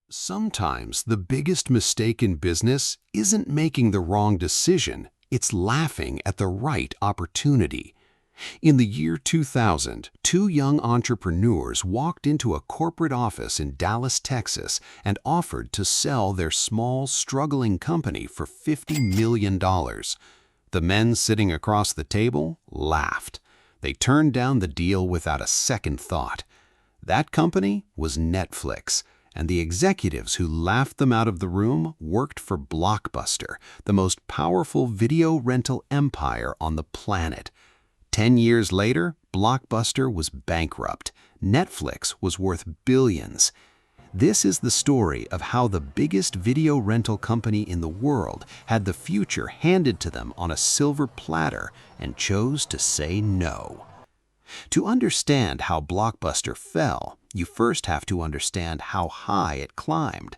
Sometimes the biggest mistake in business isn't making the wrong decision, it's laughing at the right opportunity. In the year 2000, two young entrepreneurs walked into a corporate office in Dallas, Texas, and offered to sell their small, struggling company for $50 million. The men sitting across the table laughed. They turned down the deal without a second thought. That company was Netflix, and the executives who laughed them out of the room worked for Blockbuster, the most powerful video rental empire on the planet. 10 years later, Blockbuster was bankrupt. Netflix was worth billions. This is the story of how the biggest video rental company in the world had the future handed to them on a silver platter and chose to say no. To understand how Blockbuster fell, you first have to understand how high it climbed.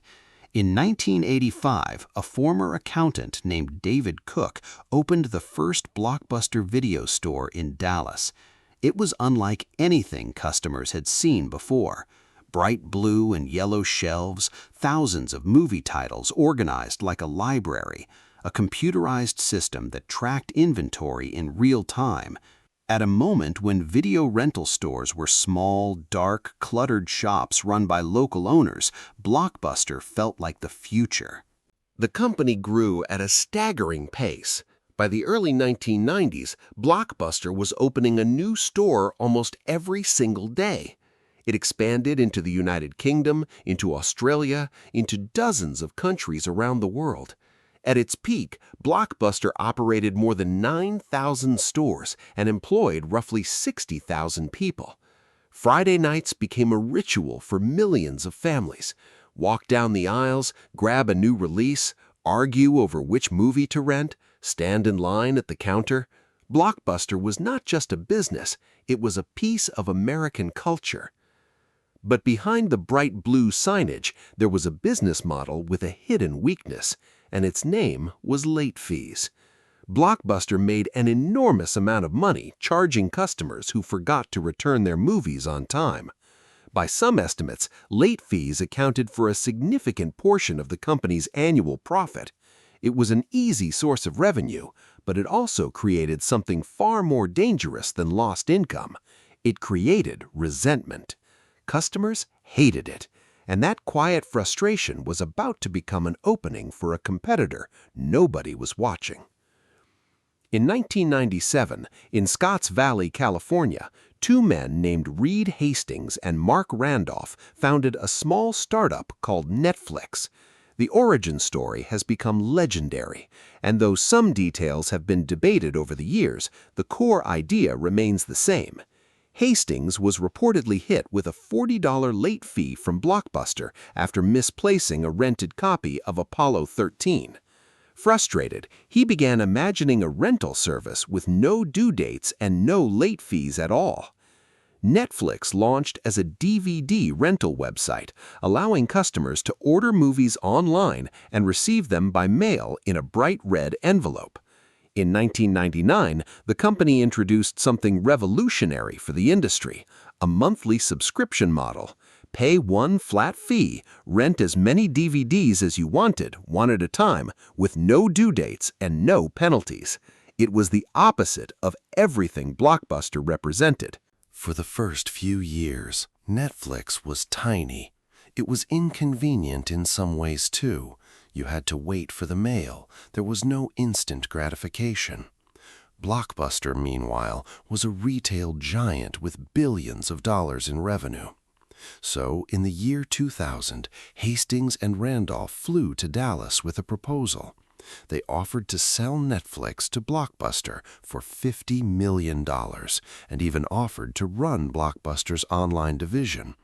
In 1985, a former accountant named David Cook opened the first Blockbuster video store in Dallas. It was unlike anything customers had seen before. Bright blue and yellow shelves, thousands of movie titles organized like a library, a computerized system that tracked inventory in real time. At a moment when video rental stores were small, dark, cluttered shops run by local owners, Blockbuster felt like the future. The company grew at a staggering pace. By the early 1990s, Blockbuster was opening a new store almost every single day. It expanded into the United Kingdom, into Australia, into dozens of countries around the world. At its peak, Blockbuster operated more than 9,000 stores and employed roughly 60,000 people. Friday nights became a ritual for millions of families. Walk down the aisles, grab a new release, argue over which movie to rent, stand in line at the counter. Blockbuster was not just a business, it was a piece of American culture. But behind the bright blue signage, there was a business model with a hidden weakness, and its name was late fees. Blockbuster made an enormous amount of money charging customers who forgot to return their movies on time. By some estimates, late fees accounted for a significant portion of the company's annual profit. It was an easy source of revenue, but it also created something far more dangerous than lost income. It created resentment. Customers hated it, and that quiet frustration was about to become an opening for a competitor nobody was watching. In 1997, in Scotts Valley, California, two men named Reed Hastings and Mark Randolph founded a small startup called Netflix. The origin story has become legendary, and though some details have been debated over the years, the core idea remains the same. Hastings was reportedly hit with a $40 late fee from Blockbuster after misplacing a rented copy of Apollo 13. Frustrated, he began imagining a rental service with no due dates and no late fees at all. Netflix launched as a DVD rental website, allowing customers to order movies online and receive them by mail in a bright red envelope. In 1999, the company introduced something revolutionary for the industry, a monthly subscription model. Pay one flat fee, rent as many DVDs as you wanted, one at a time, with no due dates and no penalties. It was the opposite of everything Blockbuster represented. For the first few years, Netflix was tiny. It was inconvenient in some ways, too. You had to wait for the mail. There was no instant gratification. Blockbuster, meanwhile, was a retail giant with billions of dollars in revenue. So, in the year 2000, Hastings and Randolph flew to Dallas with a proposal. They offered to sell Netflix to Blockbuster for $50 million and even offered to run Blockbuster's online division.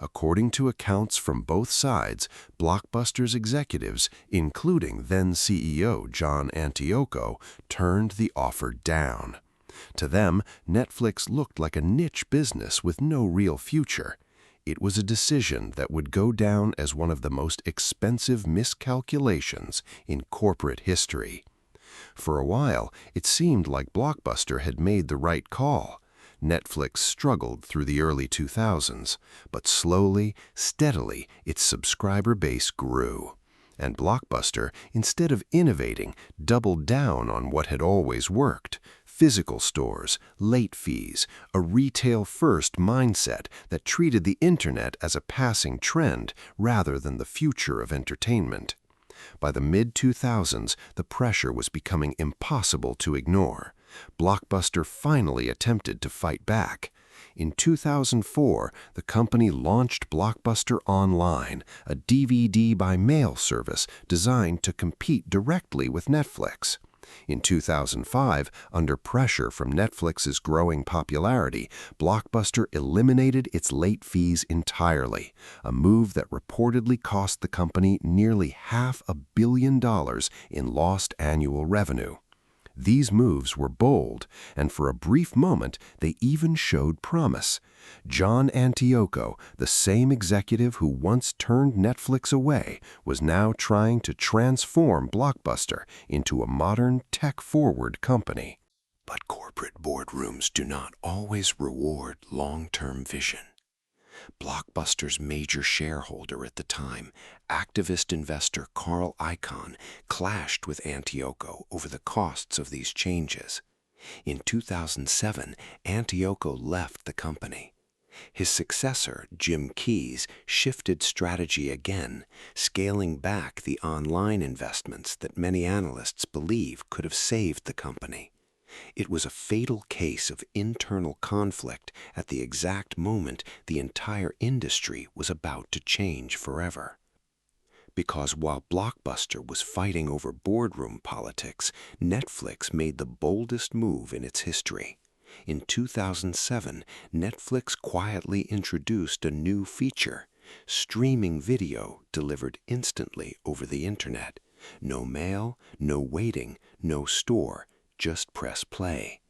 According to accounts from both sides, Blockbuster's executives, including then-CEO John Antioco, turned the offer down. To them, Netflix looked like a niche business with no real future. It was a decision that would go down as one of the most expensive miscalculations in corporate history. For a while, it seemed like Blockbuster had made the right call. Netflix struggled through the early 2000s, but slowly, steadily, its subscriber base grew. And Blockbuster, instead of innovating, doubled down on what had always worked: physical stores, late fees, a retail-first mindset that treated the internet as a passing trend rather than the future of entertainment. By the mid-2000s, the pressure was becoming impossible to ignore. Blockbuster finally attempted to fight back. In 2004, the company launched Blockbuster Online, a DVD-by-mail service designed to compete directly with Netflix. In 2005, under pressure from Netflix's growing popularity, Blockbuster eliminated its late fees entirely, a move that reportedly cost the company nearly $500 million in lost annual revenue. These moves were bold, and for a brief moment they even showed promise. John Antioco, the same executive who once turned Netflix away, was now trying to transform Blockbuster into a modern, tech-forward company. But corporate boardrooms do not always reward long-term vision. Blockbuster's major shareholder at the time, activist investor Carl Icahn, clashed with Antioco over the costs of these changes. In 2007, Antioco left the company. His successor, Jim Keyes, shifted strategy again, scaling back the online investments that many analysts believe could have saved the company. It was a fatal case of internal conflict at the exact moment the entire industry was about to change forever. Because while Blockbuster was fighting over boardroom politics, Netflix made the boldest move in its history. In 2007, Netflix quietly introduced a new feature: streaming video delivered instantly over the internet. No mail, no waiting, no store. Just press play.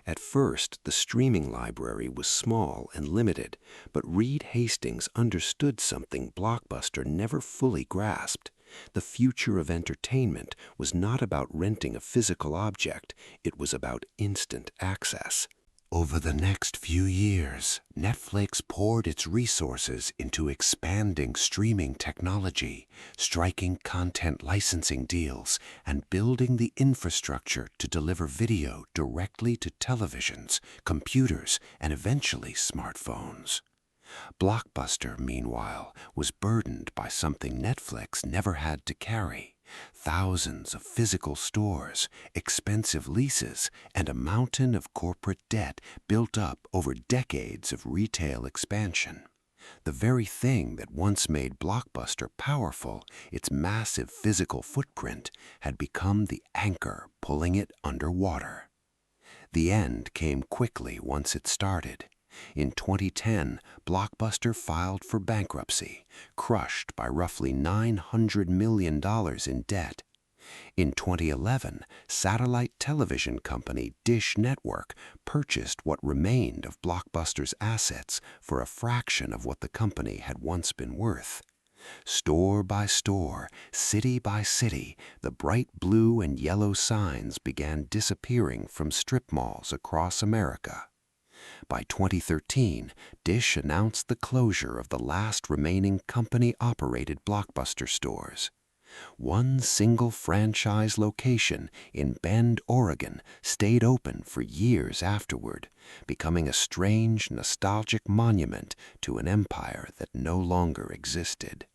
At first, the streaming library was small and limited, but Reed Hastings understood something Blockbuster never fully grasped. The future of entertainment was not about renting a physical object, it was about instant access. Over the next few years, Netflix poured its resources into expanding streaming technology, striking content licensing deals, and building the infrastructure to deliver video directly to televisions, computers, and eventually smartphones. Blockbuster, meanwhile, was burdened by something Netflix never had to carry: thousands of physical stores, expensive leases, and a mountain of corporate debt built up over decades of retail expansion. The very thing that once made Blockbuster powerful, its massive physical footprint, had become the anchor pulling it underwater. The end came quickly once it started. In 2010, Blockbuster filed for bankruptcy, crushed by roughly $900 million in debt. In 2011, satellite television company Dish Network purchased what remained of Blockbuster's assets for a fraction of what the company had once been worth. Store by store, city by city, the bright blue and yellow signs began disappearing from strip malls across America. By 2013, Dish announced the closure of the last remaining company-operated Blockbuster stores. One single franchise location in Bend, Oregon, stayed open for years afterward, becoming a strange, nostalgic monument to an empire that no longer existed.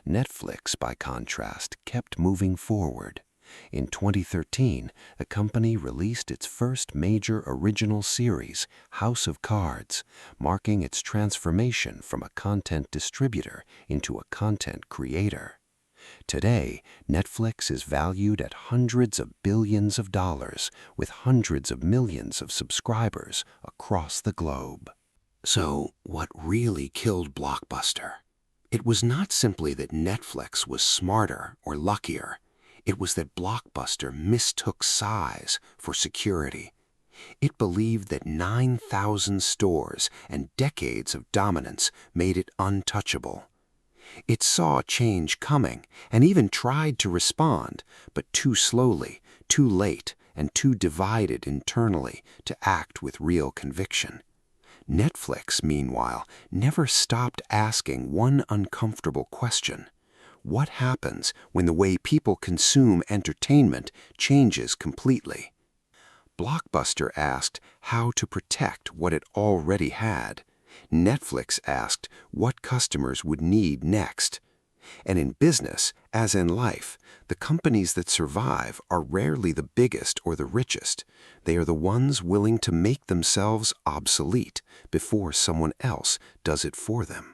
Netflix, by contrast, kept moving forward. In 2013, the company released its first major original series, House of Cards, marking its transformation from a content distributor into a content creator. Today, Netflix is valued at hundreds of billions of dollars, with hundreds of millions of subscribers across the globe. So, what really killed Blockbuster? It was not simply that Netflix was smarter or luckier. It was that Blockbuster mistook size for security. It believed that 9,000 stores and decades of dominance made it untouchable. It saw change coming and even tried to respond, but too slowly, too late, and too divided internally to act with real conviction. Netflix, meanwhile, never stopped asking one uncomfortable question. What happens when the way people consume entertainment changes completely? Blockbuster asked how to protect what it already had. Netflix asked what customers would need next. And in business, as in life, the companies that survive are rarely the biggest or the richest. They are the ones willing to make themselves obsolete before someone else does it for them.